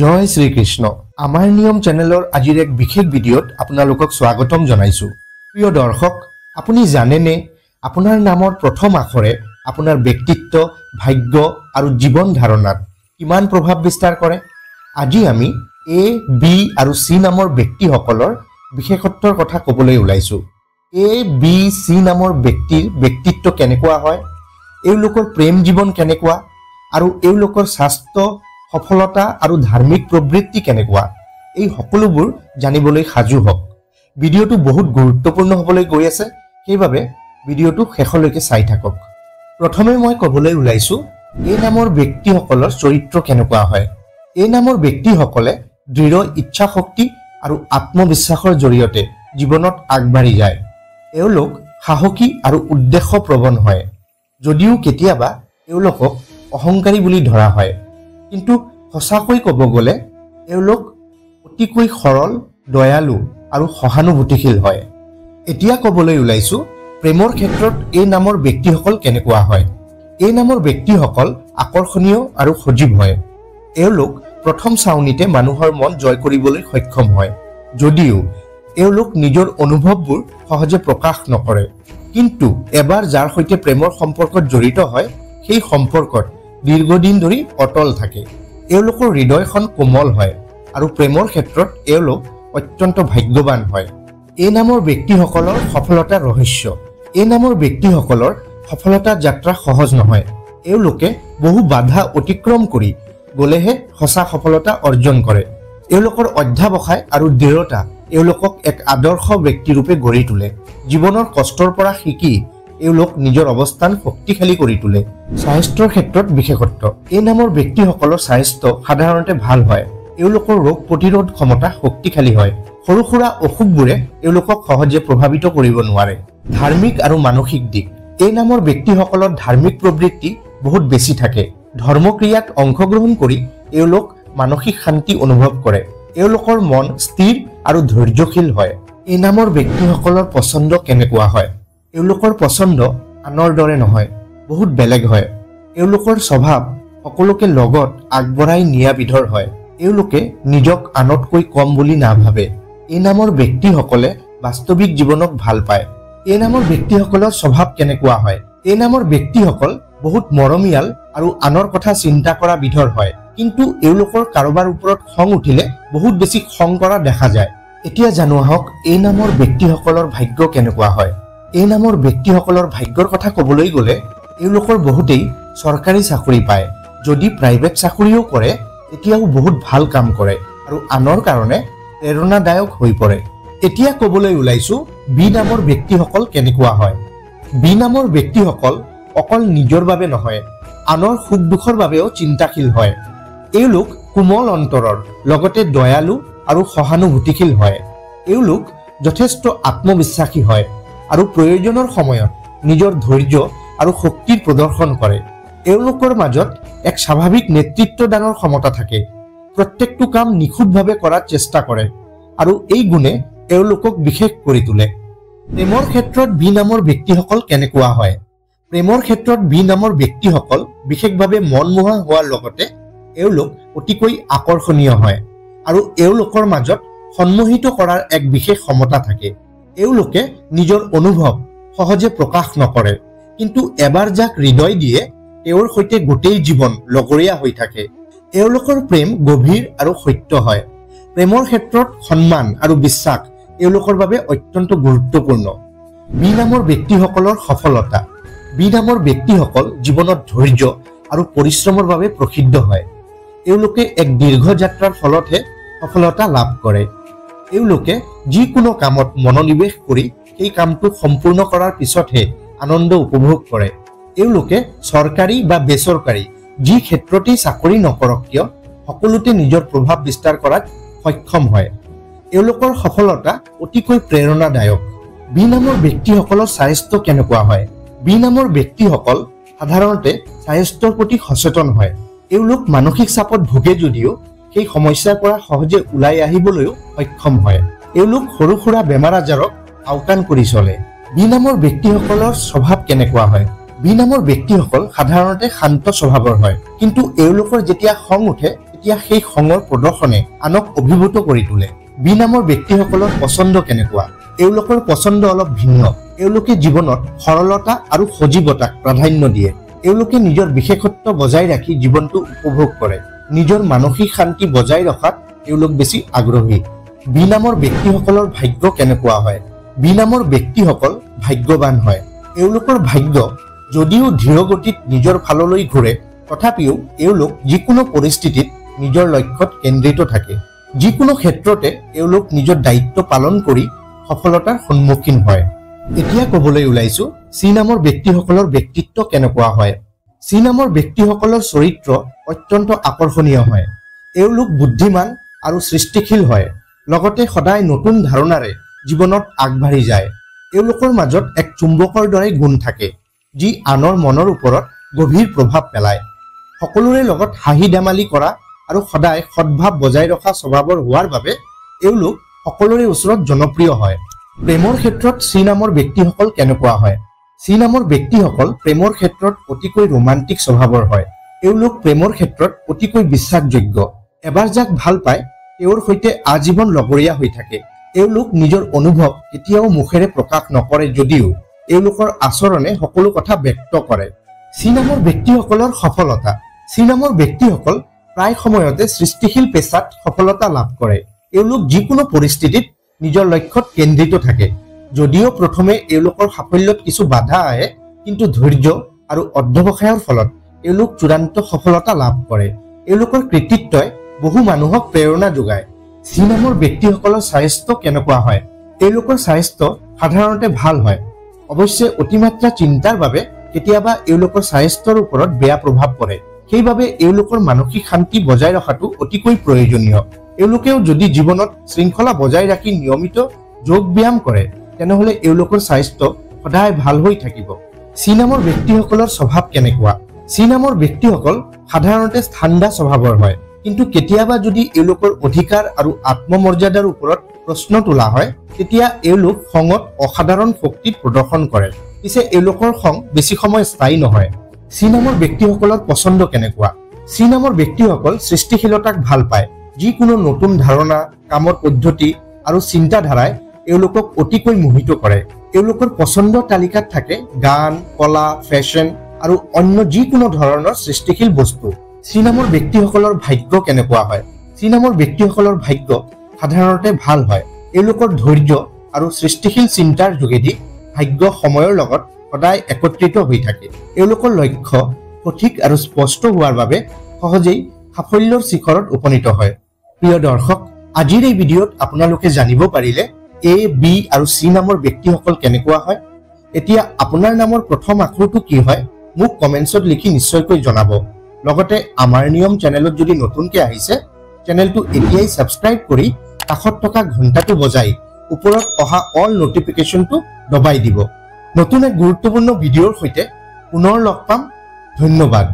জয় শ্ৰীকৃষ্ণ আমাৰ নিয়ম চেনেলৰ আজিৰ এক বিশেষ ভিডিঅ'ত আপোনালোকক স্বাগতম জনাইছো। প্ৰিয় দৰ্শক, আপুনি জানেনে আপোনাৰ নামৰ প্ৰথম আখৰে আপোনাৰ ব্যক্তিত্ব, ভাগ্য আৰু জীৱন ধাৰণাত কিমান প্ৰভাৱ বিস্তাৰ কৰে? আজি আমি এ, বি আৰু চি নামৰ ব্যক্তিসকলৰ বিশেষত্বৰ কথা ক'বলৈ ওলাইছো। এ, বি, চি নামৰ ব্যক্তিৰ ব্যক্তিত্ব কেনেকুৱা হয়, এওঁলোকৰ প্ৰেম জীৱন কেনেকুৱা আৰু এওঁলোকৰ স্বাস্থ্য, সফলতা আৰু ধাৰ্মিক প্ৰবৃত্তি কেনেকুৱা, এই সকলোবোৰ জানিবলৈ সাজু হওক। ভিডিঅ'টো বহুত গুৰুত্বপূৰ্ণ হ'বলৈ গৈ আছে, সেইবাবে ভিডিঅ'টো শেষলৈকে চাই থাকক। প্ৰথমে মই ক'বলৈ ওলাইছো এই নামৰ ব্যক্তিসকলৰ চৰিত্ৰ কেনেকুৱা হয়। এই নামৰ ব্যক্তিসকলে দৃঢ় ইচ্ছা শক্তি আৰু আত্মবিশ্বাসৰ জৰিয়তে জীৱনত আগবাঢ়ি যায়। এওঁলোক সাহসী আৰু উদ্দেশ্যপ্ৰৱণ হয়, যদিও কেতিয়াবা এওঁলোকক অহংকাৰী বুলি ধৰা হয়, কিন্তু সঁচাকৈ ক'ব গ'লে এওঁলোক অতিকৈ সৰল, দয়ালু আৰু সহানুভূতিশীল হয়। এতিয়া ক'বলৈ ওলাইছো প্ৰেমৰ ক্ষেত্ৰত এই নামৰ ব্যক্তিসকল কেনেকুৱা হয়। এই নামৰ ব্যক্তিসকল আকৰ্ষণীয় আৰু সজীৱ হয়। এওঁলোক প্ৰথম চাউনিতে মানুহৰ মন জয় কৰিবলৈ সক্ষম হয়, যদিও এওঁলোক নিজৰ অনুভৱবোৰ সহজে প্ৰকাশ নকৰে, কিন্তু এবাৰ যাৰ সৈতে প্ৰেমৰ সম্পৰ্কত জড়িত হয় সেই সম্পৰ্কত দীৰ্ঘদিন ধৰি অটল থাকে। এওঁলোকৰ হৃদয়খন কোমল হয় আৰু প্ৰেমৰ ক্ষেত্ৰত এওঁলোক অত্যন্ত ভাগ্যৱান হয়। এই নামৰ ব্যক্তিসকলৰ সফলতাৰ ৰহস্য। এই নামৰ ব্যক্তিসকলৰ সফলতা যাত্ৰা সহজ নহয়। এওঁলোকে বহু বাধা অতিক্ৰম কৰি গ'লেহে সঁচা সফলতা অৰ্জন কৰে। এওঁলোকৰ অধ্যাৱসায় আৰু দৃঢ়তা এওঁলোকক এক আদৰ্শ ব্যক্তিৰূপে গঢ়ি তোলে। জীৱনৰ কষ্টৰ পৰা শিকি এওঁলোক নিজৰ অৱস্থান শক্তিশালী কৰি তোলে। স্বাস্থ্যৰ ক্ষেত্ৰত বিশেষত্ব। এই নামৰ ব্যক্তিসকলৰ স্বাস্থ্য সাধাৰণতে ভাল হয়। এওঁলোকৰ ৰোগ প্ৰতিৰোধ ক্ষমতা শক্তিশালী হয়। সৰু সুৰা অসুখবোৰে এওঁলোকক সহজে প্ৰভাৱিত কৰিব নোৱাৰে। ধাৰ্মিক আৰু মানসিক দিশ। এই নামৰ ব্যক্তিসকলৰ ধাৰ্মিক প্ৰবৃত্তি বহুত বেছি থাকে। ধৰ্মক্ৰিয়াত অংশগ্ৰহণ কৰি এওঁলোক মানসিক শান্তি অনুভৱ কৰে। এওঁলোকৰ মন স্থিৰ আৰু ধৈৰ্যশীল হয়। এই নামৰ ব্যক্তিসকলৰ পচন্দ কেনেকুৱা হয়। এওঁলোকৰ পচন্দ আনৰ দৰে নহয়, বহুত বেলেগ হয়। এওঁলোকৰ স্বভাৱ সকলোকে লগত আগবঢ়াই নিয়া বিধৰ হয়। এওঁলোকে নিজক আনতকৈ কম বুলি নাভাবে। এই নামৰ ব্যক্তিসকলে বাস্তৱিক জীৱনক ভাল পায়। এই নামৰ ব্যক্তিসকলৰ স্বভাৱ কেনেকুৱা হয়। এই নামৰ ব্যক্তিসকল বহুত মৰমীয়াল আৰু আনৰ কথা চিন্তা কৰা বিধৰ হয়, কিন্তু এওঁলোকৰ কাৰোবাৰ ওপৰত খং উঠিলে বহুত বেছি খং কৰা দেখা যায়। এতিয়া জানো আহক এই নামৰ ব্যক্তিসকলৰ ভাগ্য কেনেকুৱা হয়। এই নামৰ ব্যক্তিসকলৰ ভাগ্যৰ কথা ক'বলৈ গ'লে এওঁলোকৰ বহুতেই চৰকাৰী চাকৰি পায়। যদি প্ৰাইভেট চাকৰিও কৰে তেতিয়াও বহুত ভাল কাম কৰে আৰু আনৰ কাৰণে প্ৰেৰণাদায়ক হৈ পৰে। এতিয়া ক'বলৈ ওলাইছো বি নামৰ ব্যক্তিসকল কেনেকুৱা হয়। বি নামৰ ব্যক্তিসকল অকল নিজৰ বাবে নহয়, আনৰ সুখ দুখৰ বাবেও চিন্তাশীল হয়। এওঁলোক কোমল অন্তৰৰ লগতে দয়ালু আৰু সহানুভূতিশীল হয়। এওঁলোক যথেষ্ট আত্মবিশ্বাসী হয় আৰু প্ৰয়োজনৰ সময়ত নিজৰ ধৈৰ্য আৰু শক্তিৰ প্ৰদৰ্শন কৰে। এওঁলোকৰ মাজত এক স্বাভাৱিক নেতৃত্বদানৰ ক্ষমতা থাকে। প্ৰত্যেকটো কাম নিখুঁতভাৱে কৰাৰ চেষ্টা কৰে আৰু এই গুণে এওঁলোকক বিশেষ কৰি তোলে। প্ৰেমৰ ক্ষেত্ৰত বি নামৰ ব্যক্তিসকল কেনেকুৱা হয়। প্ৰেমৰ ক্ষেত্ৰত বি নামৰ ব্যক্তিসকল বিশেষভাৱে মনমোহা হোৱাৰ লগতে এওঁলোক অতিকৈ আকৰ্ষণীয় হয় আৰু এওঁলোকৰ মাজত সন্মোহিত কৰাৰ এক বিশেষ ক্ষমতা থাকে। এওঁলোকে নিজৰ অনুভৱ সহজে প্ৰকাশ নকৰে, কিন্তু এবাৰ যাক হৃদয় দিয়ে তেওঁৰ সৈতে গোটেই জীৱন লগৰীয়া হৈ থাকে। এওঁলোকৰ প্ৰেম গভীৰ আৰু সত্য হয়। প্ৰেমৰ ক্ষেত্ৰত সন্মান আৰু বিশ্বাস এওঁলোকৰ বাবে অত্যন্ত গুৰুত্বপূৰ্ণ। বি নামৰ ব্যক্তিসকলৰ সফলতা। বি নামৰ ব্যক্তিসকল জীৱনত ধৈৰ্য আৰু পৰিশ্ৰমৰ বাবে প্ৰসিদ্ধ হয়। এওঁলোকে এক দীৰ্ঘ যাত্ৰাৰ ফলতহে সফলতা লাভ কৰে। এওঁলোকে যিকোনো কামত মনোনিৱেশ কৰি সেই কামটো সম্পূৰ্ণ কৰাৰ পিছতহে আনন্দ উপভোগ কৰে। এওঁলোকে চৰকাৰী বা বেচৰকাৰী যি ক্ষেত্ৰতেই চাকৰি নকৰক কিয় সকলোতে নিজৰ প্ৰভাৱ বিস্তাৰ কৰাত সক্ষম হয়। এওঁলোকৰ সফলতা অতিকৈ প্ৰেৰণাদায়ক। বি নামৰ ব্যক্তিসকলৰ স্বাস্থ্য কেনেকুৱা হয়। বি নামৰ ব্যক্তিসকল সাধাৰণতে স্বাস্থ্যৰ প্ৰতি সচেতন হয়। এওঁলোক মানসিক চাপত ভোগে যদিও সেই সমস্যাৰ পৰা সহজে ওলাই আহিবলৈও সক্ষম হয়। এওঁলোক সৰু সুৰা বেমাৰ আজাৰক আওকাণ কৰি চলে। বি নামৰ ব্যক্তিসকলৰ স্বভাৱ কেনেকুৱা হয়। বি নামৰ ব্যক্তিসকল সাধাৰণতে শান্ত স্বভাৱৰ হয়, কিন্তু এওঁলোকৰ যেতিয়া খং উঠে তেতিয়া সেই খঙৰ প্ৰদৰ্শনে আনক অভিভূত কৰি তোলে। বি নামৰ ব্যক্তিসকলৰ পছন্দ কেনেকুৱা? এওঁলোকৰ পছন্দ অলপ ভিন্ন। এওঁলোকে জীৱনত সৰলতা আৰু সজীৱতাক প্ৰাধান্য দিয়ে। এওঁলোকে নিজৰ বিশেষত্ব বজাই ৰাখি জীৱনটো উপভোগ কৰে। নিজৰ মানসিক শান্তি বজাই ৰখাত এওঁলোক বেছি আগ্ৰহী। বি নামৰ ব্যক্তিসকলৰ ভাগ্য কেনেকুৱা হয়? বি নামৰ ব্যক্তিসকল ভাগ্যৱান হয়। এওঁলোকৰ ভাগ্য যদিও ধীৰগতিত নিজৰ ফাললৈ ঘূৰে, তথাপিও এওঁলোক যিকোনো পৰিস্থিতিত নিজৰ লক্ষ্যত কেন্দ্ৰিত থাকে। যিকোনো ক্ষেত্ৰতে এওঁলোক নিজৰ দায়িত্ব পালন কৰি সফলতাৰ সন্মুখীন হয়। এতিয়া ক'বলৈ ওলাইছো চি নামৰ ব্যক্তিসকলৰ ব্যক্তিত্ব কেনেকুৱা হয়। চি নামৰ ব্যক্তিসকলৰ চৰিত্ৰ অত্যন্ত আকৰ্ষণীয় হয়। এওঁলোক বুদ্ধিমান আৰু সৃষ্টিশীল হয়। লগতে সদায় নতুন ধাৰণাৰে জীৱনত আগবাঢ়ি যায়। এওঁলোকৰ মাজত এক চুম্বকৰ দৰে গুণ থাকে, যি আনৰ মনৰ ওপৰত গভীৰ প্ৰভাৱ পেলায়। সকলোৰে লগত হাঁহি ধেমালি কৰা আৰু সদায় সদ্ভাৱ বজাই ৰখা স্বভাৱৰ হোৱাৰ বাবে এওঁলোক সকলোৰে ওচৰত জনপ্ৰিয় হয়। প্ৰেমৰ ক্ষেত্ৰত চি নামৰ ব্যক্তিসকল কেনেকুৱা হয়? চি নামৰ ব্যক্তিসকল প্ৰেমৰ ক্ষেত্ৰত অতিকৈ ৰোমান্টিক স্বভাৱৰ হয়। এওঁলোক প্ৰেমৰ ক্ষেত্ৰত অতিকৈ বিশ্বাসযোগ্য। এবাৰ যাক ভাল পায় তেওঁৰ সৈতে আজীৱন লগৰীয়া হৈ থাকে। এওঁলোক নিজৰ অনুভৱ কেতিয়াও মুখেৰে প্ৰকাশ নকৰে যদিও এওঁলোকৰ আচৰণে সকলো কথা ব্যক্ত কৰে। চি নামৰ ব্যক্তিসকলৰ সফলতা। চি নামৰ ব্যক্তিসকল প্ৰায় সময়তে সৃষ্টিশীল পেছাত সফলতা লাভ কৰে। এওঁলোক যিকোনো পৰিস্থিতিত নিজৰ লক্ষ্যত কেন্দ্ৰিত থাকে। যদিও প্ৰথমে এওঁলোকৰ সাফল্যত কিছু বাধা আহে, কিন্তু ধৈৰ্য আৰু অধ্যৱসায়ৰ ফলত এওঁলোক চূড়ান্ত সফলতা লাভ কৰে। এওঁলোকৰ কৃতিত্বই বহু মানুহক প্ৰেৰণা যোগায়। চি নামৰ ব্যক্তিসকলৰ স্বাস্থ্য কেনেকুৱা হয়? এওঁলোকৰ স্বাস্থ্য সাধাৰণতে ভাল হয়। অৱশ্যে অতিমাত্ৰা চিন্তাৰ বাবে কেতিয়াবা এওঁলোকৰ স্বাস্থ্যৰ ওপৰত বেয়া প্ৰভাৱ পৰে। সেইবাবে এওঁলোকৰ মানসিক শান্তি বজাই ৰখাটো অতিকৈ প্ৰয়োজনীয়। এওঁলোকেও যদি জীৱনত শৃংখলা বজাই ৰাখি নিয়মিত যোগ ব্যায়াম কৰে, তেনেহলে এওঁলোকৰ স্বাস্থ্য সদায় ভাল হৈ থাকিব। চি নামৰ ব্যক্তিসকলৰ স্বভাৱ কেনেকুৱা? চি নামৰ ব্যক্তিসকল সাধাৰণতে ঠাণ্ডা স্বভাৱৰ হয়, কিন্তু কেতিয়াবা যদি এওঁলোকৰ অধিকাৰ আৰু আত্মমৰ্যাদাৰ ওপৰত প্ৰশ্ন তোলা হয়, তেতিয়া এওঁলোক খঙত অসাধাৰণ শক্তি প্ৰদৰ্শন কৰে। পিছে এওঁলোকৰ খং বেছি সময় স্থায়ী নহয়। চি নামৰ ব্যক্তিসকলৰ পছন্দ কেনেকুৱা? চি নামৰ ব্যক্তিসকল সৃষ্টিশীলতাক ভাল পায়। যিকোনো নতুন ধাৰণা, কামৰ পদ্ধতি আৰু চিন্তাধাৰাই এওঁলোকক অতিকৈ মোহিত কৰে। এওঁলোকৰ পছন্দৰ তালিকাত থাকে গান, কলা, ফেশ্বন আৰু অন্য যিকোনো ধৰণৰ সৃষ্টিশীল বস্তু। চি নামৰ ব্যক্তিসকলৰ ভাগ্য কেনেকুৱা হয়? চি নামৰ ব্যক্তিসকলৰ ভাগ্য সাধাৰণতে ভাল হয়। এওঁলোকৰ ধৈৰ্য আৰু সৃষ্টিশীল চিন্তাৰ যোগেদি ভাগ্য সময়ৰ লগত সদায় একত্ৰিত হৈ থাকে। এওঁলোকৰ লক্ষ্য সঠিক আৰু স্পষ্ট হোৱাৰ বাবে সহজেই সাফল্যৰ শিখৰত উপনীত হয়। প্ৰিয় দৰ্শক, আজিৰ এই ভিডিঅ'ত আপোনালোকে জানিব পাৰিলে এ, বি আৰু চি নামৰ ব্যক্তিসকল কেনেকুৱা হয়। এতিয়া আপোনাৰ নামৰ প্ৰথম আখৰটো কি হয় মোক কমেণ্টছত লিখি নিশ্চয়কৈ জনাব। লগতে আমাৰ নিয়ম চেনেলত যদি নতুনকৈ আহিছে, চেনেলটো এতিয়াই ছাবস্ক্ৰাইব কৰি কাষত থকা ঘণ্টাটো বজাই ওপৰত অহা অল নটিফিকেশ্যনটো দবাই দিব। নতুন এক গুৰুত্বপূৰ্ণ ভিডিঅ'ৰ সৈতে পুনৰ লগ পাম। ধন্যবাদ।